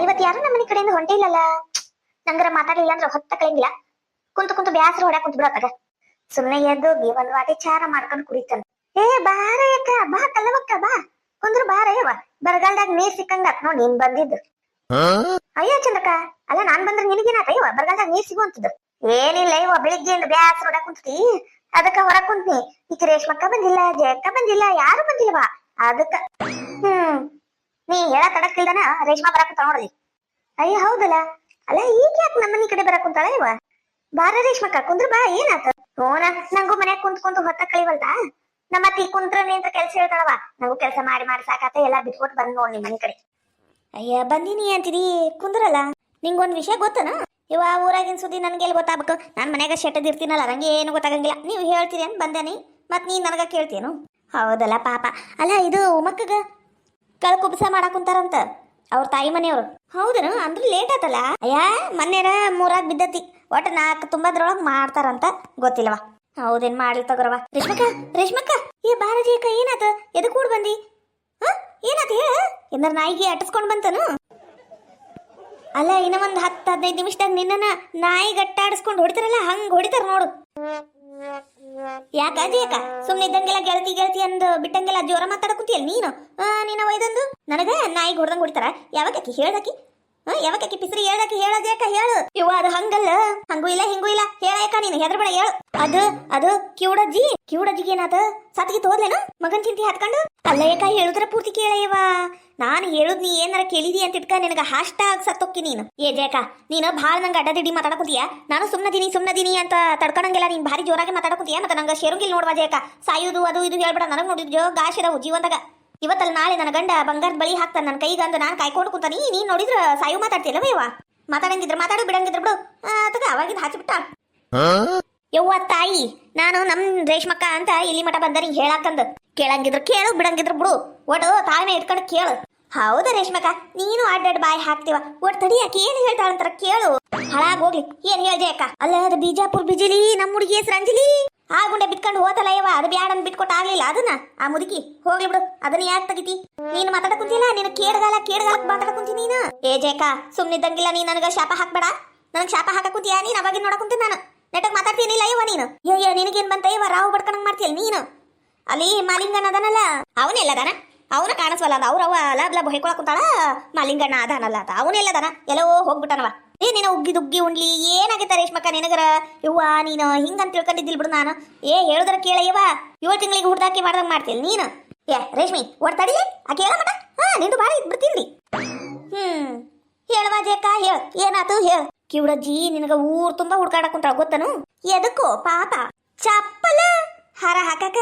ಇವತ್ತು ಯಾರು ನಮ್ಮ ಮನೆ ಕಡೆಯಿಂದ ಹೊಂಟೇ ಇಲ್ಲಲ್ಲ. ನಂಗರ ಮಾತಾಡಲಿಲ್ಲ ಅಂದ್ರೆ ಹೊತ್ತ ಕಳಿಂಗಿಲ್ಲ. ಕುಂತು ಕುಂತು ಬ್ಯಾಸರ ಹೊಡ್ಯಾಕ ಕುಂತು ಬಿಡತ್ತಾಗ. ಸುಮ್ಮನೆ ಎದ್ದೋಗಿ ಒಂದ್ ವಾಟಿ ಚಾರ ಮಾಡ್ಕೊಂಡು ಕುಡಿತಾನ. ಏ ಬಾರ ಅಕ್ಕ, ಬಾ ಕಲ್ಲವಕ್ಕ, ಬಾ ಕುಂದ್ರ ಬಾರ ಯವ್ವ. ಬರಗಾಲದಾಗ ನೀರ್ ಸಿಕ್ಕಂಗ ನೋಡ್ ನೀನ್ ಬಂದಿದ್ದು. ಅಯ್ಯೋ ಚಂದಕ್ಕ, ಅಲ್ಲ ನಾನ್ ಬಂದ್ರೆ ನಿನಗೇನಾತ ಯವ್ವ? ಬರಗಾಲದಾಗ ನೀರ್ ಸಿಗುವಂತದ್ದು ಏನಿಲ್ಲ ಯವ್ವ. ಬೆಳಿಗ್ಗೆಯಿಂದ ಬ್ಯಾಸರ ಹೊಡ್ಯಾಕ ಕುಂತಿ, ಅದಕ್ಕ ಹೊರ ಕುಂತ್ನಿ. ಈಗ ರೇಷ್ಮಕ್ಕ ಬಂದಿಲ್ಲ, ಜಯಕ್ಕ ಬಂದಿಲ್ಲ, ಯಾರು ಬಂದಿಲ್ವಾ ಅದಕ್ಕ. ನೀ ಹೇಳ ತಡಕ್ಕಿಲ್ದನ ರೇಷ್ಮಾ ಬರಾಕುಂತ ನೋಡ್ರಿ. ಅಯ್ಯ ಹೌದಲ್ಲ. ಅಲ್ಲ ಈಗ ಯಾಕೆ ನಮ್ಮನಿ ಕಡೆ ಬರಾಕುಂತಾಳ ಇವ? ಬಾರ ರೇಷ್ಮಕ್ಕ ಕುಂದ್ರ ಬಾ, ಏನಾತ? ಹೋನ ನಂಗೂ ಮನ್ಯಾಗ ಕುಂತ್ ಕುಂತು ಹೊತ್ತ ಕಳಿವಲ್ದ. ನಮ್ಮ ಅತ್ತಿ ಕುಂತ್ರ ಅಂತ ಕೆಲ್ಸ ಹೇಳ್ತಾಳವ. ನಂಗೂ ಕೆಲ್ಸ ಮಾಡಿ ಮಾಡಿ ಸಾಕಾತ, ಎಲ್ಲಾ ಬಿಟ್ಬಿಟ್ಟು ಬಂದ್ ನೋಡ್ ನಿಮ್ ಮನಿ ಕಡೆ. ಅಯ್ಯ ಬಂದಿನಿ ಅಂತೀರಿ, ಕುಂದ್ರಲ್ಲ. ನಿಂಗೊಂದ್ ವಿಷಯ ಗೊತ್ತನ? ಇವ ಊರಾಗಿನ ಸುದ್ದಿ ನನ್ಗೆ ಎಲ್ಲಿ ಗೊತ್ತಾಗ್ಬೇಕು? ನಾನ್ ಮನ್ಯಾಗ ಶೆಟ್ಟದಿರ್ತೀನಲ್ಲ, ನಂಗೆ ಏನು ಗೊತ್ತಾಗಂಗಿಲ್ಲ. ನೀವು ಹೇಳ್ತೀರಿ ಅಂತ ಬಂದೇನಿ, ಮತ್ ನೀ ನನಗ ಕೇಳ್ತೀನು? ಹೌದಲ್ಲ ಪಾಪ. ಅಲ್ಲ ಇದು ಉಮಕ್ಕಗ ಕಳ್ ಕುಬ್ಸ ಮಾಡಾಕ್ ಕುಂತಾರಂತ ಅವ್ರ ತಾಯಿ ಮನೆಯವ್ರು. ಹೌದನು? ಅಂದ್ರೆ ಲೇಟ್ ಆತಲ್ಲ. ಅಯ್ಯ ಮೊನ್ನೆರ ಮೂರಾಗ್ ಬಿದ್ದತಿ, ಒಟ್ಟು 4 ತುಂಬದ್ರೊಳಗ್ ಮಾಡ್ತಾರಂತ, ಗೊತ್ತಿಲ್ಲವಾ? ಹೌದೇನ್ ಮಾಡ್ಲಿ ತಗೋರವ. ರೇಷ್ಮಕ್ಕ, ರೇಷ್ಮಕ್ಕ, ಏ ಬಾರಜಿಯಕ್ಕ, ಏನಾತ? ಎದು ಕೂಡ ಬಂದಿ? ಏನಾತ ಹೇಳ? ಎಂದ್ರ ನಾಯಿಗೆ ಅಟಸ್ಕೊಂಡ್ ಬಂತನು? ಅಲ್ಲ ಇನ್ನ ಒಂದ್ 10-15 ನಿಮಿಷದಾಗ ನಿನ್ನ ನಾಯಿ ಗಟ್ಟಾಡಿಸ್ಕೊಂಡು ಹೊಡಿತಾರಲ್ಲ, ಹಂಗ್ ಹೊಡಿತಾರ ನೋಡು. ಯಾಕ ಅಜಿಯಕ್ಕ ಸುಮ್ನೆ ಇದ್ದಂಗೆಲ್ಲ ಗೆಳತಿ ಗೆಳತಿ ಅಂದ್ ಬಿಟ್ಟಂಗೆಲ್ಲ ಜೋರ ಮಾತಾಡ ಕುಂತಿಯಲ್ಲ ನೀನು. ನೀನ ಒಯ್ದಂದು ನನಗ ನಾಯಿಗೆ ಹೊಡ್ದಂಗ್ ಹೊಡಿತಾರ? ಯಾವಾಕಿ ಹೇಳ್ದಾಕಿ? ಯಾವಾಕಿ ಪಿಸ್ರಿ ಹೇಳ್ದಾಕಿ? ಹೇಳದ್ಯಾಕ ಹೇಳು ಇವ. ಅದು ಹಂಗಲ್ಲ, ಹಂಗೂ ಇಲ್ಲ ಹಿಂಗೂ ಇಲ್ಲ. ಹೇಳಾಕ ನೀನು ಹೆದರ್ಬೇಡ, ಹೇಳು. ಅದು ಕಿವುಡಜ್ಜಿಗೆ ಏನಾತ? ಸತ್ಗಿ ತೋದ್ಲೇನು ಮಗನ್ ಚಿಂತಿ ಹತ್ಕೊಂಡು? ಅಲ್ಲ ಯಾಕ ಹೇಳುದ್ರ ಪೂರ್ತಿ ಕೇಳ ಇವ. ನಾನು ಹೇಳುದ್ ನೀ ಏನಾರ ಕೇಳಿದಿ ಅಂತ ಇಟ್ಕ ನಿನಗ ಹಾಷ್ಟ ಆಗಿ ಸತ್ತೋಕ್ಕಿ ನೀನು. ಏ ಜಯಕ, ನೀನು ಭಾಳ ನಂಗೆ ಅಡ್ಡದಿಡ್ಡಿ ಮಾತಾಡಕುಂತೀಯ. ನಾನು ಸುಮ್ಮನದೀನಿ ಅಂತ ತಡ್ಕೊಂಡಂಗೆಲ್ಲ ನೀನ್ ಭಾರಿ ಜೋರಾಗಿ ಮಾತಾಡಕುಂತೀಯ. ಮತ್ತೆ ನಂಗೆ ಶೇರುಂಗಿಲ್ ನೋಡ್ವಾ ಜಯಕ. ಸಾಯುದು ಅದು ಇದು ಹೇಳ್ಬೇಡ. ನನಗೆ ನೋಡಿದ್ಯೋ ಗಾಶಿರವು ಜೀವನದಾಗ. ಇವತ್ತಲ್ಲ ನಾಳೆ ನನ್ನ ಗಂಡ ಬಂಗಾರದ ಬಳಿ ಹಾಕ್ತಾನ ನನ್ನ ಕೈಗಂದು ನಾನು ಕಾಯ್ಕೊಂಡು ಕುಂತಾನಿ. ನೀನ್ ನೋಡಿದ್ರ ಸಾಯು ಮಾತಾಡ್ತಿಯಲ್ಲವ ಇವ. ಮಾತಾಡಂಗಿದ್ರ ಮಾತಾಡು, ಬಿಡಂಗಿದ್ರ ಬಿಡು. ತಗ ಅವಾಗಿದ್ ಹಾಚಿಬಿಟ್ಟ. ಯವ್ವ ತಾಯಿ, ನಾನು ನಮ್ ರೇಷ್ಮಕ್ಕ ಅಂತ ಇಲ್ಲಿ ಮಠ ಬಂದನಿ ಹೇಳಾಕಂದ. ಕೇಳಂಗಿದ್ರ ಕೇಳು, ಬಿಡಂಗಿದ್ರ ಬಿಡು. ಒಟ್ಟು ತಾಳ್ಮೆ ಇಟ್ಕೊಂಡು ಕೇಳು. ಹೌದಾ ರೇಷ್ಮಕ್ಕ, ನೀನು ಅಡ್ಡಡ್ ಬಾಯಿ ಹಾಕ್ತಿವ. ಒಟ್ಟು ತಡಿಯಾಕ ಏನ್ ಹೇಳ್ತಾಳಂತಾರ ಕೇಳು. ಹಾಳಾಗೋಗ್ಲಿ. ಏನ್ ಹೇಳ್ದೆ ಅಕ್ಕ? ಅಲ್ಲ ಅದು ಬಿಜಾಪುರ್ ಬಿಜಿಲಿ ನಮ್ಮ ಹುಡುಗಿ ಹೆಸರು ಅಂಜಲಿ. ಆ ಗುಂಡೆ ಬಿಟ್ಕೊಂಡು ಹೋತಲ್ಲ ಯವ್ವ, ಅದು ಬ್ಯಾಡಂದ್ ಬಿಟ್ಕೊಟ್ಟು ಆಗ್ಲಿಲ್ಲ ಅದನ್ನ. ಆ ಮುದುಕಿ ಹೋಗ್ಲಿ ಬಿಡು, ಅದನ್ನ ಯಾಕೆ ತೆಗಿತಿ? ನೀನು ಮಾತಾಡ ಕುಂತಿಲ್ಲ, ನೀನು ಕೇಳಗಾಲಕ್ ಮಾತಾಡ ಕುಂತಿ ನೀನು. ಏ ಜಯಕ, ಸುಮ್ನಿದ್ದಂಗಿಲ್ಲ ನೀ ನನಗ ಶಾಪ ಹಾಕ್ಬೇಡ. ನನಗ್ ಶಾಪ ಹಾಕ ಕುಂತಿಯಾ ನೀನ್? ಅವಾಗಿನ ನೋಡ ಕುಂತೀನಿ ನಾನು. ನೆಟ್ಟಗ್ ಮಾತಾಡ್ತೀನಿಲ್ಲ ಯವ್ವ ನೀನು. ಏ ನಿನಗೇನ್ ಬಂತ ಯವ್ವ? ರಾವು ಬಡ್ಕಣಂಗ್ ಮಾಡ್ತೀಯಲ್ಲ ನೀನು. ಅಲ್ಲಿ ಮಾಲಿಂಗಣ್ಣ ಅದನಲ್ಲ, ಅವನೆಲ್ಲದಾನ? ಅವನ ಕಾಣಿಸ್ವಲ್ಲ ಅಂದ. ಅವ್ರವ ಲಾಬ್ ಹೊಯ್ಕೊಳಕ್ ಕುಂತಾಳ. ಮಾಲಿಂಗಣ್ಣ ಅದಾನಲ್ಲ ಅಂತ ಅವನೆಲ್ಲದಾನ? ಎಲ್ಲೋ ಹೋಗ್ಬಿಟ್ಟನವ. ಏ ನೀನ ಉಗ್ಗಿ ಉಂಡ್ಲಿ ಏನಾಗೈತ ರೇಷ್ಮಕ್ಕ ನಿನಗರ? ಯವ್ವ ನೀನು ಹಿಂಗಂತ ತಿಳ್ಕೊಂಡಿದ್ದಿಲ್ ಬಿಡು ನಾನು. ಏ ಹೇಳುದ್ರ ಕೇಳ ಯವ್ವ. 7 ತಿಂಗಳಿಗೆ ಹುಡ್ದಾಕಿ ಮಾಡ್ದಂಗ್ ಮಾಡ್ತೀಯ ನೀನು. ಏ ರೇಷ್ಮಿ ಒಡ್ತಾಡಿ ಆ ಕೇಳ ಮಟ. ನಿಂದು ಬಾಳ ಇದ್ಬಿಡ್ತೀನಿ. ಹೇಳವಾ ಜೇಕ, ಹೇಳ ಏನಾತು ಹೇಳ. ಕಿವುಡಜ್ಜಿ ನಿನಗ ಊರ್ ತುಂಬಾ ಹುಡ್ಕಾಡಕ್ ಕುಂತಾಳ ಗೊತ್ತನು? ಎದಕ್ಕೋ ಪಾಪ? ಚಪ್ಪಲ ಹಾರ ಹಾಕಕ.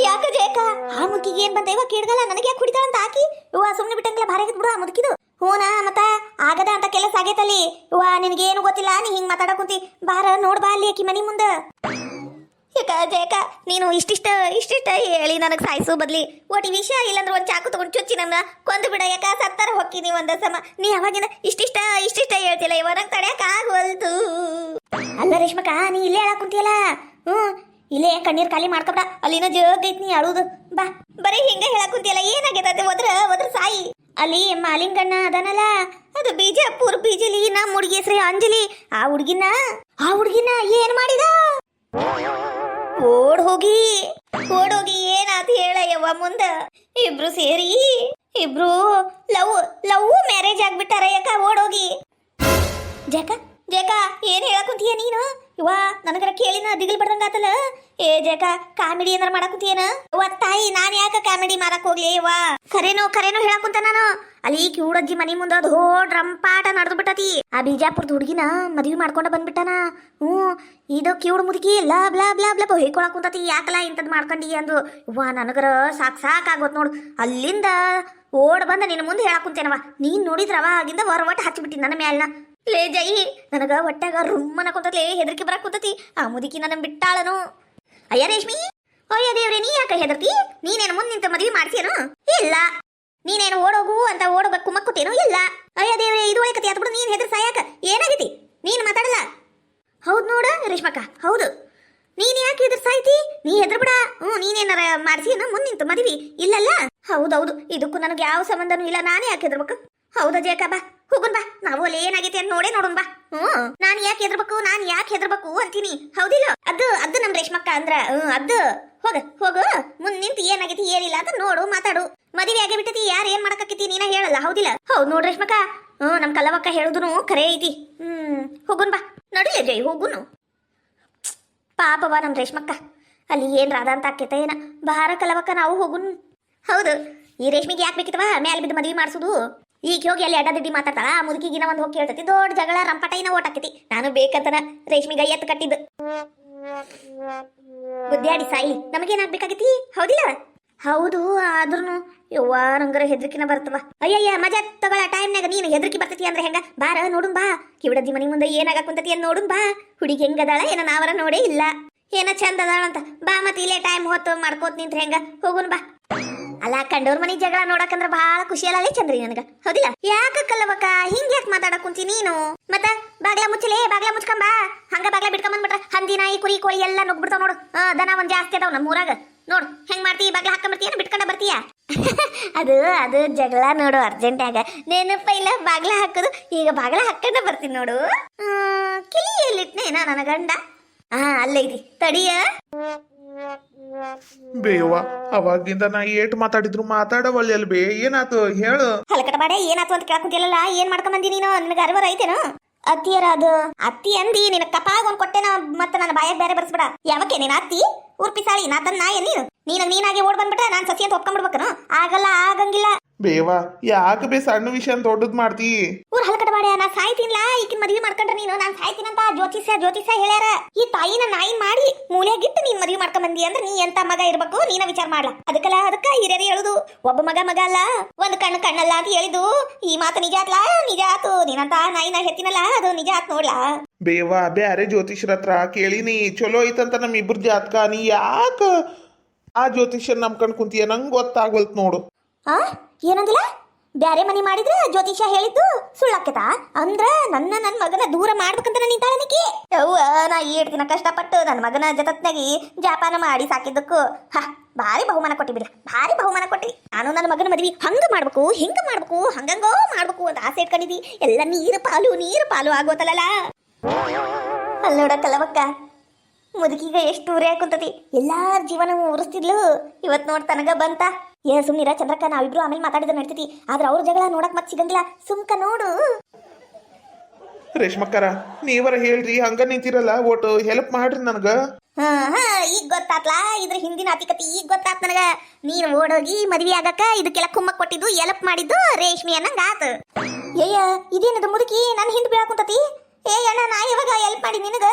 ಯಾಕ ಜೇಕ? ಆ ಮುದುಕಿಗೆ ಏನ್ ಬಂತ ಇವ? ಕೇಳ್ಗಲ್ಲ ನನಗೆ ಯಾಕೆ ಕುಡಿತಾಳಂತ ಆಕಿ? ಇವ ಸುಮ್ನೆ ಬಿಟ್ಟಂಗಿಲ್ಲ, ಭಾರಿ ಆಗಿದ್ ಬಿಡು ಆ ಮುದುಕಿದು. ಹೂನ ಮತ್ತ ಆಗದ ಅಂತ ಕೆಲಸ ಆಗೈತಲ್ಲಿ. ಇವ ನಿನಗೇನು ಗೊತ್ತಿಲ್ಲ, ನೀ ಹಿಂಗ್ ಮಾತಾಡಕ್ ಕುಂತಿ. ಬಾರ ನೋಡ್ ಬಾ ಅಲ್ಲಿ ಆಕಿ ಮನಿ ಮುಂದ. ಯಾಕ ಜಯಕ ನೀನು ಇಷ್ಟಿಷ್ಟ ಹೇಳಿ ನನಗ್ ಸಾಯಿಸು ಬದ್ಲಿ ಒಟ್ಟಿ ವಿಷ ಇಲ್ಲಂದ್ರೆ ಒಂದ್ ಚಾಕು ತಗೊಂಡು ಚುಚ್ಚಿ ನನ್ನ ಕೊಂದು ಬಿಡ. ಯಾಕ ಸತ್ತಾರ ಹೊಕ್ಕಿನಿ ಒಂದ ಸಮ. ನೀ ಅವಾಗಿನ ಇಷ್ಟಿಷ್ಟ ಹೇಳ್ತಿಲ್ಲ, ಇವ ನಂಗೆ ತಡ್ಯಾಕ ಆಗವಲ್ತು. ಅಲ್ಲ ರೇಷ್ಮಕ್ಕ, ನೀ ಇಲ್ಲೇ ಹೇಳಕ್ ಕುಂತಿಯಲ್ಲ. ಇಲ್ಲೇ ಕಣ್ಣೀರ್ ಖಾಲಿ ಮಾಡ್ಕೊಬೇಡ. ಅಲ್ಲಿನ ಜಗ್ ಐತ್ ನೀ ಅಳುದು. ಬಾ ಬರೀ ಹಿಂಗ ಹೇಳಕ್ ಕುಂತಿಯಲ್ಲ, ಏನಾಗೈತೆ? ಒದ್ರ ಸಾಯಿ. ಅಲ್ಲಿ ಮಾಲಿಂಗಣ್ಣ ಅದನಲ್ಲ, ಅದು ಬಿಜಾಪುರ್ ಬಿಜಿಲಿ ನಮ್ಮ ಹುಡುಗಿ ಹೆಸ್ರಿ ಅಂಜಲಿ. ಆ ಹುಡ್ಗಿನ ಏನ್ ಮಾಡಿದ? ಓಡ್ ಹೋಗಿ ಏನಾತ ಹೇಳ ಯವ್ವ ಮುಂದ. ಇಬ್ರು ಸೇರಿ ಲವ್ ಮ್ಯಾರೇಜ್ ಆಗ್ಬಿಟ್ಟಾರ. ಯಾಕ ಓಡೋಗಿ? ಜಕ ಏನ್ ಹೇಳಕ್ ಕುಂತೀಯ ನೀನು? ಇವ ನನಗರ ಕೇಳಿನ ದಿಗಿಲ್ ಬಡ್ದಂಗಾತಲ್ಲ. ಏ ಜಕ ಕಾಮಿಡಿ ಏನಾರ ಮಾಡಕ್ ಕುಂತಿಯೇನ? ಇವ ತಾಯಿ, ನಾನ್ ಯಾಕ ಕಾಮಿಡಿ ಮಾಡಕ್ ಹೋಗ್ಲಿ ಇವ? ಖರೇನೋ ಹೇಳಕ್ ಕುಂತ ನಾನು. ಅಲ್ಲಿ ಕಿವುಡಜ್ಜಿ ಮನಿ ಮುಂದ ದೊಡ್ಡ ರಂಪಾಟ ನಡೆದು ಬಿಟ್ಟತಿ. ಆ ಬಿಜಾಪುರದ ಹುಡುಗಿನ ಮದ್ವಿ ಮಾಡ್ಕೊಂಡ ಬಂದ್ಬಿಟ್ಟಾನ. ಇದು ಕಿವುಡ್ ಮುದುಕಿ ಲಾಬ್ ಹೊಯ್ಕೊಳಕ್ ಕುಂತತಿ. ಯಾಕಲ್ಲ ಇಂಥದ್ ಮಾಡ್ಕೊಂಡಿ ಅಂದ್ರು. ಇವ ನನಗರ ಸಾಕಾಗೋತ್ ನೋಡು. ಅಲ್ಲಿಂದ ಓಡ್ ಬಂದ ನಿನ್ನ ಮುಂದೆ ಹೇಳಕ್ ಕುಂತೇನವ. ನೀನ್ ನೋಡಿದ್ರವ ಆಗಿಂದ ಹೊರವಟ್ಟು ಹಚ್ಚಿಬಿಟ್ಟಿ ನನ್ನ ಮ್ಯಾಲ್ನ. ಲೇ ಜೈ, ನನಗ ಹೊಟ್ಟಾಗ ರುಮ್ಮನ ಕುಂತತ್ಲೇ, ಹೆದರಿಕೆ ಬರಕ್ ಕುಂತತಿ. ಆ ಮುದುಕಿ ನನ್ನ ಬಿಟ್ಟಾಳನು. ಅಯ್ಯ ರೇಷ್ಮಿ, ಅಯ್ಯ ದೇವ್ರೆ, ನೀ ಯಾಕ ಹೆದರ್ತಿ? ನೀನೇನು ಮುಂದೆ ನಿಂತ ಮದ್ವಿ ಮಾಡ್ತೀಯನು? ಇಲ್ಲ. ನೀನೇನು ಓಡೋಗು ಅಂತ ಓಡೋಗಕ್ಕೆ ಕುಮ್ಮಕ್ಕುತ್ತೇನು? ಇಲ್ಲ. ಅಯ್ಯ ದೇವ್ರೆ, ಇದು ಒಳಕತಿ ಆತ್ಬಿಡು. ನೀನ್ ಹೆದರ್ ಸಾಯಾಕ ಏನಾಗೈತಿ? ನೀನ್ ಮಾತಾಡಲ್ಲ. ಹೌದ್ ನೋಡ ರೇಷ್ಮಕ್ಕ, ಹೌದು. ನೀನ್ ಯಾಕೆ ಹೆದರ್ ಸಾಯ್ತಿ? ನೀ ಹೆದರ್ ಬಿಡ. ನೀನೇನಾರ ಮಾಡ್ಸಿಯನ ಮುಂದೆ ನಿಂತು ಮದ್ವಿ? ಇಲ್ಲಲ್ಲ. ಹೌದೌದು, ಇದಕ್ಕೂ ನನಗೆ ಯಾವ ಸಂಬಂಧನೂ ಇಲ್ಲ. ನಾನೇ ಯಾಕೆ ಹೆದರ್ಬೇಕು? ಹೌದಾ ಜೇಕ ಬಾ ಹೋಗುನ್ ಬಾ ನಾವು ಅಲ್ಲಿ ಏನಾಗೈತಿ ಅಂತ ನೋಡೇ ನೋಡುನ್ ಬಾ. ನಾನ್ ಯಾಕೆ ಹೆದರ್ಬೇಕು ಅಂತೀನಿ ಹೌದಿಲ್ಲ. ಅದು ನಮ್ ರೇಷ್ಮಕ್ಕ ಅಂದ್ರ ಅದು ಹೋಗ ಮುಂದ್ ನಿಂತು ಏನಾಗೈತಿ ಏನಿಲ್ಲ ಅಂತ ನೋಡು ಮಾತಾಡು. ಮದುವೆ ಆಗೇ ಬಿಟ್ಟತಿ, ಯಾರು ಏನ್ ಮಾಡಕತ್ತಿ ನೀನ ಹೇಳಲ್ಲ ಹೌದಿಲ್ಲ. ಹೌದ್ ನೋಡ್ ರೇಷ್ಮಕ್ಕ, ನಮ್ ಕಲ್ಲವಕ್ಕ ಹೇಳುದುನು ಖರೆ ಐತಿ. ಹೋಗುನ್ ಬಾ ನಡಿಲೆ ಜೈ ಹೋಗುನು. ಪಾಪವ ನಮ್ ರೇಷ್ಮಕ್ಕ ಅಲ್ಲಿ ಏನ್ ರಾಧ ಅಂತ ಆಕೇತ ಏನ. ಬಾರ ಕಲವಕ್ಕ ನಾವು ಹೋಗುನ್. ಹೌದು, ಈ ರೇಷ್ಮಿಗೆ ಯಾಕೆ ಬೇಕಿತ್ತವ ಮ್ಯಾಲ ಬಿದ್ದು ಮದ್ವಿ ಮಾಡ್ಸುದು. ಈಗ ಹೋಗಿ ಅಲ್ಲಿ ಅಡ್ಡದಿಡ್ಡಿ ಮಾತಾಡ್ತಾಳ, ಆ ಮುದುಕಿಗಿನ ಒಂದ್ ಹೋಗಿ ಕೇಳ್ತತಿ, ದೊಡ್ಡ ಜಗಳ ರಂಪಟೈನ ಓಟ್ ಹಾಕತಿ. ನಾನು ಬೇಕಂತನ ರೇಷ್ಮಿಗೆ ಎತ್ತು ಕಟ್ಟಿದ್ದು ಬುದ್ಧಿಯಾಡಿ ಸಾಯಿ. ನಮಗೇನಾಗ್ಬೇಕಾಗತಿ ಹೌದಿಲ್ಲ. ಹೌದು, ಆದ್ರೂ ಯವ್ವ ನಂಗರ ಹೆದ್ರಿಕಿನ ಬರ್ತವ. ಅಯ್ಯಯ್ಯ ಮಜಾ ತಗೊಳ ಟೈಮ್ನಾಗ ನೀನು ಹೆದ್ರಿಕಿ ಬರ್ತತಿ ಅಂದ್ರೆ ಹೆಂಗ. ಬಾರ ನೋಡುನ್ ಬಾ, ಕಿವಿಡದ್ದಿ ಮನಿ ಮುಂದೆ ಏನಾಗ ಕುಂತತಿ ಅಂತ ನೋಡುನ್ ಬಾ. ಹುಡುಗಿ ಹೆಂಗದಾಳ ಏನ ನಾವರ ನೋಡೇ ಇಲ್ಲ. ಏನ ಚಂದ ಅದಾಳಂತ ಬಾ. ಮತ್ ಇಲ್ಲೇ ಟೈಮ್ ಹೊತ್ತು ಮಾಡ್ಕೋತ್ ನಿಂತ್ರ ಹೆಂಗ. ಹೋಗುನ್ ಬಾ. ಅಲ್ಲ ಕಂಡೋರ್ ಮನಿ ಜಗಳ ನೋಡಕಂದ್ರ ಬಹಳ ಖುಷಿ ಅಲ್ಲ ಚಂದ್ರಿ ನನಗ ಹೌದಿಲ್ಲ. ಯಾಕ ಕಲ್ಲವಕ್ಕ ಹಿಂಗ ಯಾಕೆ ಮಾತಾಡಕ್ ಕುಂತಿ ನೀನು. ಮತ್ತ ಬಾಗ್ಲ ಮುಚ್ಚಲೇ, ಬಾಗ್ಲ ಮುಚ್ಕೊಂಬಾ. ಹಂಗ ಬಾಗ್ಲ ಬಿಟ್ಕೊಂಬಂದ್ಬಿಟ್ರ ಹಂದಿ ನಾಯಿ ಕುರಿ ಕೋಳಿ ಎಲ್ಲ ನುಗ್ಬಿಡ್ತಾವ ನೋಡು. ದನ ಒಂದ್ ಜಾಸ್ತಿ ಅದಾವ ನಮ್ಮ ಊರಾಗ. ನೋಡು ಹೆಂಗ್ ಮಾಡ್ತಿ, ಬಾಗ್ಲ ಹಾಕೊಂಡ್ಬಿಡ್ತೀಯ ಬಿಟ್ಕೊಂಡ ಬರ್ತೀಯ. ಅದು ಜಗಳ ನೋಡು ಅರ್ಜೆಂಟಾಗ. ನೆನಪ ಇಲ್ಲ ಬಾಗ್ಲ ಹಾಕೋದು, ಈಗ ಬಾಗ್ಲ ಹಾಕೊಂಡ ಬರ್ತೀನಿ ನೋಡು. ಕಿಲಿಯಲ್ಲಿಟ್ನೇನ ನನ್ನ ಗಂಡ. ಅಲ್ಲೈತಿ ತಡಿಯ. ಬೇವ ಅವಾಗಿಂದ ನಾ ಏಟ್ ಮಾತಾಡಿದ್ರು ಮಾತಾಡವಲ್ಲಿ ಅಲ್ ಬೇ. ಏನಾತು ಹೇಳು. ಹಲಕಟ ಬಾಡೆ ಏನಾತು ಅಂತ ಕೇಳಕುಂತಿಲ್ಲ. ಏನ್ ಮಾಡ್ಕೊಂಬಂದಿ ನೀನು, ನಿನಗೆ ಅರಿವರ ಐತೇನು. ಅತ್ತಿಯರ ಅದು ಅತ್ತಿ ಅಂದಿ ನಿನ ಕಪಾಗ ಒಂದ್ ಕೊಟ್ಟೆನ, ಮತ್ತೆ ನನ್ನ ಬಾಯಾಗ ಬೇರೆ ಬರ್ಸ್ಬೇಡ. ಯಾವಕ್ಕೆ ನೀನ್ ಅತ್ತಿ ಉರ್ಪಿಸಾಳಿ ನಾ ತನ್ನ ನಾಯ ನೀನಾಗೆ ಓಡ್ ಬಂದ್ಬಿಟ್ರೆ ನಾನ್ ಸಸಿ ಅಂತ ಒಪ್ಕೊಂಡ್ಬಿಡ್ಬೇಕನು. ಆಗಲ್ಲ, ಆಗಂಗಿಲ್ಲ. ಬೇವ ಯಾಕೆ ಬೇ ಸಣ್ಣ ವಿಷಯ ದೊಡ್ಡದ್ ಮಾಡ್ತಿ. ಊರ್ ಹಲ್ಕಟ ಬಾಡ್ಯ ನಾ ಸಾಯ್ತೀನಿಲ್ಲ. ಈಗಿನ ಮದ್ವಿ ಮಾಡ್ಕೊಂಡ್ರೆ ನೀನು ನಾನ್ ಸಾಯ್ತೀನಂತ ಜ್ಯೋತಿಷ ಹೇಳ್ಯಾರ. ಈ ತಾಯಿನ ನಾಯಿ ಮಾಡಿ ಮೂಲೆಯಾಗಿಟ್ಟು ನೀನ್ ಮದ್ವಿ ಮಾಡ್ಕೊಂಡ್ ಅಂದ್ರೆ ನೀ ಎಂತ ಮಗ ಇರ್ಬೇಕು ನೀನ ವಿಚಾರ ಮಾಡ್ಲಾ. ಅದಕ್ಕ ಹಿರಿಯರು ಹೇಳುದು ಒಬ್ಬ ಮಗ ಅಲ್ಲ ಒಂದ್ ಕಣ್ಣಲ್ಲ ಅಂತ ಹೇಳಿದು. ಈ ಮಾತು ನಿಜ ಆತು. ನೀನಂತ ನಾಯಿನ ಹೆತ್ತಿನಲ್ಲ ಅದು ನಿಜ ಆತ್ ನೋಡ್ಲಾ. ಬೇವ ಬ್ಯಾರೆ ಜ್ಯೋತಿಷ್ಯರ ಹತ್ರ ಕೇಳಿನಿ, ಚಲೋ ಐತಂತ ನಮ್ ಇಬ್ರ ಜಾತಕ. ನೀ ಯಾಕ ಆ ಜ್ಯೋತಿಷ್ಯನ್ ನಂಬ್ಕೊಂಡ್ ಕುಂತೀಯ ನಂಗೆ ಗೊತ್ತಾಗ್ವಲ್ತ್ ನೋಡು. ಏನಂದಿಲ್ಲ, ಬ್ಯಾರೆ ಮನಿ ಮಾಡಿದ್ರೆ ಜ್ಯೋತಿಷ ಹೇಳಿದ್ದು ಸುಳ್ಳಾಕೇತ ಅಂದ್ರ ನನ್ನ ಮಗನ ದೂರ ಮಾಡ್ಬೇಕಂತ ನಿಂತಾಳನಿಕಿ. ನಾ ಏಟ್ ದಿನ ಕಷ್ಟಪಟ್ಟು ನನ್ನ ಮಗನ ಜಗತ್ನಾಗಿ ಜಾಪಾನ ಮಾಡಿ ಸಾಕಿದ್ದಕ್ಕೂ ಭಾರಿ ಬಹುಮಾನ ಕೊಟ್ಟಿ. ನಾನು ನನ್ನ ಮಗನ ಮದ್ವಿ ಹಂಗ ಮಾಡ್ಬೇಕು ಹಿಂಗ ಮಾಡ್ಬೇಕು ಹಂಗಂಗೋ ಮಾಡ್ಬೇಕು ಅಂತ ಆಸೆ ಇಟ್ಕೊಂಡಿದ್ದಿ. ಎಲ್ಲ ನೀರು ಪಾಲು ಆಗೋತಲ್ಲ. ಅಲ್ಲಿ ನೋಡಕ್ಕಲ್ಲವಕ್ಕ ಮುದುಕಿಗ ಎಷ್ಟು ಊರೇ ಕುಂತತಿ. ಎಲ್ಲಾರ ಜೀವನ ಉರಿಸ್ತಿದ್ಲು. ಇವತ್ ನೋಡ್ ತನಗ ಬಂತ. ಸುಮ್ನಿರ ಚಂದ್ರಕ್ಕ, ನಾವಿಬ್ರು ಆಮೇಲೆ ಮಾತಾಡಿದ್ರೆ ನಡ್ತೈತಿ. ಆದ್ರೆ ಅವ್ರ ಜಗಳ ನೋಡಕ್ ಮತ್ ಸಿಗಂಗಿಲ್ಲ. ಸುಮ್ಕ ನೋಡು. ರೇಷ್ಮಕ್ಕರ ನೀವರ ಹೇಳ್ರಿ, ಹಂಗ ನಿಂತಿರಲ್ಲ, ಒಟ್ಟು ಹೆಲ್ಪ್ ಮಾಡ್ರಿ ನನಗ. ಈಗ ಗೊತ್ತಾತ್ಲಾ ಇದ್ರ ಹಿಂದಿನ ಅತಿಕತಿ. ಈಗ ಗೊತ್ತಾತ್ ನನಗ. ನೀನ್ ಓಡೋಗಿ ಮದ್ವಿ ಆಗಕ್ಕ ಇದಕ್ಕೆಲ್ಲ ಕುಮ್ಮಕ್ ಕೊಟ್ಟಿದ್ದು ಎಲ್ಪ್ ಮಾಡಿದ್ದು ರೇಷ್ಮಿ ಅನ್ನಂಗ ಆತ. ಇದೇನದು ಮುದುಕಿ ನನ್ ಹಿಂದ್ ಬೀಳಾಕುಂತತಿ. ಅಣ್ಣ ನಾ ಇವಾಗ ಎಲ್ಪ್ ಮಾಡಿ ನಿನಗ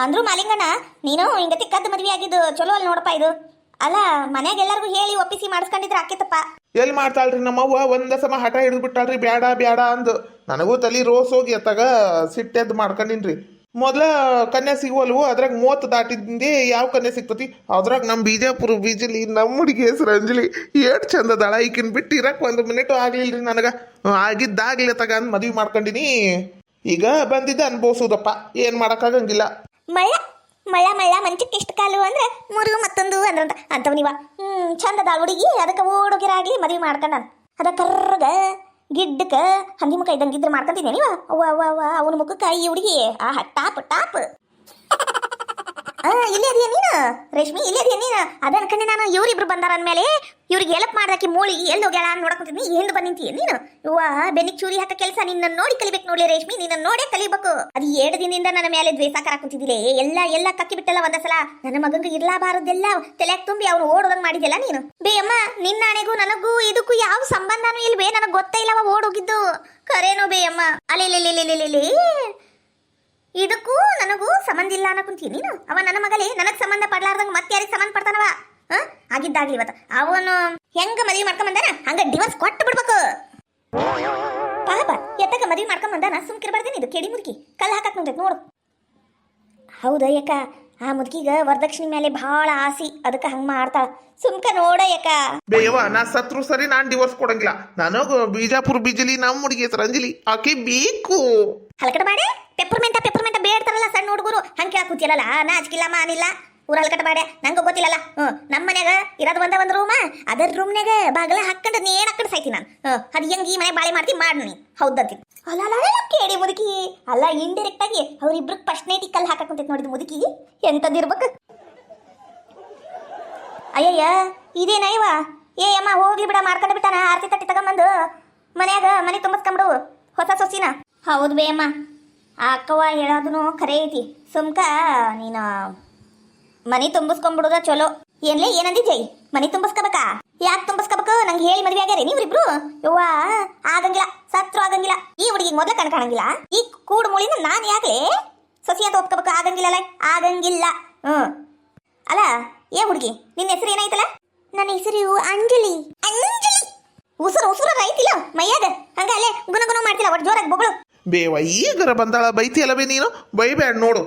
ಅಂದ್ರು ಮಾಲಿಂಗಣ್ಣ. ನೀನು ಹಿಂಗತಿ ಕದ್ದು ಮದ್ವಿ ಆಗಿದ್ದು ಚಲೋ ಅಲ್ಲಿ ನೋಡಪ್ಪ. ಇದು ಅಲ್ಲ ಮನ್ಯಾಗ ಎಲ್ಲಾರ್ಗು ಹೇಳಿ ಒಪ್ಪಿಸಿ ಮಾಡಿಸ್ಕೊಂಡಿದ್ರ ಆಕೇತಪ್ಪ. ಎಲ್ಲಿ ಮಾಡ್ತಾಳ್ರಿ ನಮ್ಮವ್ವ ಒಂದ ಸಮ ಹಠ ಹಿಡಿದು ಬಿಟ್ಟಾಳ್ರಿ, ಬ್ಯಾಡ ಅಂದು. ನನಗೂ ತಲಿ ರೋಸ್ ಹೋಗಿ ಅತ್ತಾಗ ಸಿಟ್ಟೆದ್ದು ಮಾಡ್ಕೊಂಡಿನ್ರಿ. ಮೊದ್ಲ ಕನ್ಯಾ ಸಿಗುವಲ್ವು, ಅದ್ರಾಗ 30 ದಾಟಿದ್ದೆ ಯಾವ ಕನ್ಯಾ ಸಿಗ್ತತಿ. ಅದ್ರಾಗ ನಮ್ ಬಿಜಾಪುರ ಬೀಜಲಿ ನಮ್ಮ ಹುಡುಗಿ ಹೆಸರು ಅಂಜಲಿ ಏಟ್ ಚಂದದಾಳ. ಈಕಿನ್ ಬಿಟ್ಟು ಇರಕ್ 1 ಮಿನಿಟು ಆಗ್ಲಿಲ್ರಿ ನನಗ. ಆಗಿದ್ದಾಗ್ಲಿ ತಗ ಅಂದ್ ಮದ್ವಿ ಮಾಡ್ಕೊಂಡಿನಿ. ಈಗ ಬಂದಿದ್ದ ಅನ್ಭವಿಸೋದಪ್ಪ, ಏನ್ ಮಾಡಕ್ಕಾಗಂಗಿಲ್ಲ. ಮಳ್ಳ ಮಂಚಕ್ಕೆ ಎಷ್ಟು ಕಾಲು ಅಂದ್ರೆ 3 ಮತ್ತೊಂದು ಅಂದ್ರಂತ ಅಂತವ್ ನೀವ. ಚಂದದ ಹುಡುಗಿ, ಅದಕ್ಕೆ ಓಡೋಗಿರಾಗ್ಲಿ ಮದ್ವಿ ಮಾಡ್ಕೊಂಡ. ಅದ ಕರ್ರಗ ಗಿಡ್ಡಕ್ಕ ಹಂದಿ ಮುಖ ಇದ್ದಂಗಿದ್ರೆ ಮಾಡ್ಕೊಂತೀನಿ ನೀವ. ಅವನ ಮುಖಕ್ಕ ಈ ಹುಡುಗಿ ಟಾಪ್. ಇಲ್ಲೇ ಅದೀಯ ನೀನು ರೇಷ್ಮಿ, ಇಲ್ಲೇ ಅದೀಯ ನೀನು. ಅದ ಅನ್ಕಂಡೆ ನಾನು. ಇವ್ರಿಬ್ರು ಬಂದಾರ ಅಂದ್ಮೇಲೆ ಇವ್ರಿಗೆ ಎಲ್ಪ್ ಮಾಡ್ದಾಕಿ ಮೂಳಿಗೆ ಎಲ್ಲಿ ಹೋಗ್ಯಾಳ ನೋಡಕೊಂತೀನಿ. ಹಿಂದ್ ಬಂದಿಂತೀಯ ನೀನು. ಬೆನ್ನಿಗೆ ಚೂರಿ ಹಾಕ ಕೆಲಸ ನಿನ್ನ ನೋಡಿ ಕಲಿಬೇಕು ನೋಡ್ಲಿ ರೇಷ್ಮಿ. ನಿನ್ನ ನೋಡೇ ಕಲಿಬೇಕು. ಅದು 2 ದಿನದಿಂದ ನನ್ನ ಮೇಲೆ ದ್ವೇಷ ಕುಂತಿದ್ದಿಲ್ಲ. ಎಲ್ಲ ಕಕ್ಕಿ ಬಿಟ್ಟಲ್ಲ ಒಂದಸಲ. ನನ್ನ ಮಗಂಗ ಇರ್ಲಾಬಾರದೆಲ್ಲ ತಲೆಯಾಗ ತುಂಬಿ ಅವ್ನು ಓಡೋದಂಗ್ ಮಾಡಿದ್ಯಲ್ಲ ನೀನು. ಬೇಯಮ್ಮ ನಿನ್ನ ಹಣೆಗೂ ನನಗೂ ಇದಕ್ಕೂ ಯಾವ ಸಂಬಂಧನೂ ಇಲ್ವೇ. ನನಗೆ ಗೊತ್ತೇ ಇಲ್ಲವ ಓಡೋಗಿದ್ದು. ಕರೇನೋ ಬೇಯಮ್ಮ. ಅಲ್ಲಿ ಇದಕ್ಕೂ ನನಗೂ ಸಂಬಂಧ ಇಲ್ಲ ಅನ್ನಕುಂತೀನಿ ನೀನು. ಅವ ನನ್ನ ಮಗಲೇ, ನನಗ್ ಸಂಬಂಧ ಪಡ್ಲಾರ್ದಂಗ ಮತ್ತೆ ಯಾರಿಗೆ ಸಂಬಂಧ ಪಡ್ತಾನವ. ಆಗಿದ್ದಾಗ್ಲಿ ಇವತ್ತು ಅವನು ಹೆಂಗ ಮದ್ವಿ ಮಾಡ್ಕೊಂಡ್ ಬಂದಾನ ಹಂಗ ಡಿವೋರ್ಸ್ ಕೊಟ್ಟು ಬಿಡ್ಬೇಕು. ಪಾಪ ಎತ್ತಕ ಮದ್ವಿ ಮಾಡ್ಕೊಂಡ್ ಬಂದಾನ, ಸುಮ್ಕಿರ್ಬಾರ್ದೇನೆ. ಇದು ಕೆಡಿ ಮುದುಕಿ ಕಲ್ ಹಾಕಕ್ ನೋಡ್ತೈತಿ ನೋಡು. ಹೌದಾ ಯಾಕ ಆ ಮುದುಕಿಗ ವರದಕ್ಷಿಣೆ ಮೇಲೆ ಬಹಳ ಆಸಿ, ಅದಕ್ಕ ಹಂಗ ಮಾಡ್ತಾಳ. ಸುಮ್ಕ ನೋಡ ಯಾಕ. ಬೇವ ನಾ ಸತ್ರು ಸರಿ ನಾನ್ ಡಿವೋರ್ಸ್ ಕೊಡಂಗಿಲ್ಲ. ನನಗ ಬಿಜಾಪುರ ಬೀಜಲಿ ನಮ್ಮ ಹುಡುಗಿ ಹೆಸರು ಅಂಜಲಿ ಆಕೆ ಬೇಕು. ಹಲಕಡ ಬಾಡೆ ಪೆಪ್ಪರ್ಮೆಂಟ ಬೇಡ್ತಾರಲ್ಲ ಸಣ್ಣ ಹುಡುಗರು, ಹಂಗೆ ಕೇಳಕ್ ಕೂತಿಯಲ್ಲ. ನಾಚಿಕಿಲ್ಲ ಮಾನಿಲ್ಲ. ಊರಲ್ಲಿ ಕಟ್ಟಬೇಡ ನಂಗೆ ಗೊತ್ತಿಲ್ಲಲ್ಲ ನಮ್ಮ ಮನ್ಯಾಗ ಇರೋದು ಒಂದು ರೂಮ ಅದರ ರೂಮ್ನಾಗ ಬಾಗಲ ಹಾಕೊಂಡು ನೇಣ ಹಾಕೊಂಡು ಸಾಯ್ತೀನಿ ನಾನು ಅದು ಹೆಂಗೆ ಈ ಮನೆ ಬಾಳೆ ಮಾಡ್ತಿ ಮಾಡಿ ನೀ ಹೌದಂತಿ ಅಲ್ಲ ಕೇಳಿ ಮುದುಕಿ ಅಲ್ಲ ಇಂಡೈರೆಕ್ಟ್ ಆಗಿ ಅವ್ರಿಬ್ರು ಫಸ್ಟ್ ನೈಟ್ ಕಲ್ಲು ಹಾಕಂತೈತಿ ನೋಡಿದ್ ಮುದುಕಿ ಎಂತದಿರ್ಬೇಕು ಅಯ್ಯಯ್ಯ ಇದೇನಯ್ಯವ ಏ ಅಮ್ಮ ಹೋಗ್ಲಿ ಬಿಡ ಮಾಡ್ಕೊಂಡು ಬಿಟ್ಟಾನ ಆರ್ತಿ ತಟ್ಟಿ ತಗೊಂಬಂದು ಮನ್ಯಾಗ ಮನೆ ತುಂಬಿಸ್ಕೊಂಬಿಡು ಹೊಸ ಸೊಸಿನ ಹೌದು ಬೇ ಅಮ್ಮ ಆ ಅಕ್ಕವ ಹೇಳೋದನು ಖರೆ ಐತಿ ಸುಮ್ಕ ನೀನು ಮನೆ ತುಂಬಿಸ್ಕೊಂಬಿಡುದ ಚಲೋ ಏನ್ಲೇ ಏನಂದಿದ್ದೆ ಮನೆ ತುಂಬಿಸ್ಕೋಬೇಕಾ ಯಾಕೆ ತುಂಬಿಸ್ಕೋಬೇಕು ನಂಗೆ ಹೇಳಿ ಮದ್ವೆ ಆಗ್ಯಾರ ನೀವ್ರಿಬ್ರು ಯವ್ವ ಆಗಂಗಿಲ್ಲ ಸತ್ರು ಆಗಂಗಿಲ್ಲ ಈ ಹುಡುಗಿಗೆ ಮೊದಲ ಕಾಣಂಗಿಲ್ಲ ಈ ಕೂಡು ಮೂಳಿನ ನಾನು ಯಾಕೆ ಸೊಸಿ ಅಂತ ಒಪ್ಕೋಬೇಕು ಆಗಂಗಿಲ್ಲಲ್ಲ ಆಗಂಗಿಲ್ಲ ಅಲ್ಲ ಏ ಹುಡುಗಿ ನಿನ್ನ ಹೆಸರು ಏನಾಯ್ತಲ್ಲ ನನ್ನ ಹೆಸರು ಅಂಜಲಿ ಅಂಜಲಿ ಉಸುರು ರೈತಿಲ್ಲ ಮೈಯಾಗ ಹಂಗ ಅಲ್ಲೇ ಗುಣ ಮಾಡ್ತಿಲ್ಲ ಒಟ್ಟು ಜೋರಾಗಿ ಬೊಗಳು ಬೇವ ಈಗರ ಬಂದಾಳ ಬೈತಿ ಅಲ್ಲವೇ ನೀನು ಬೈಬೇಡ ನೋಡು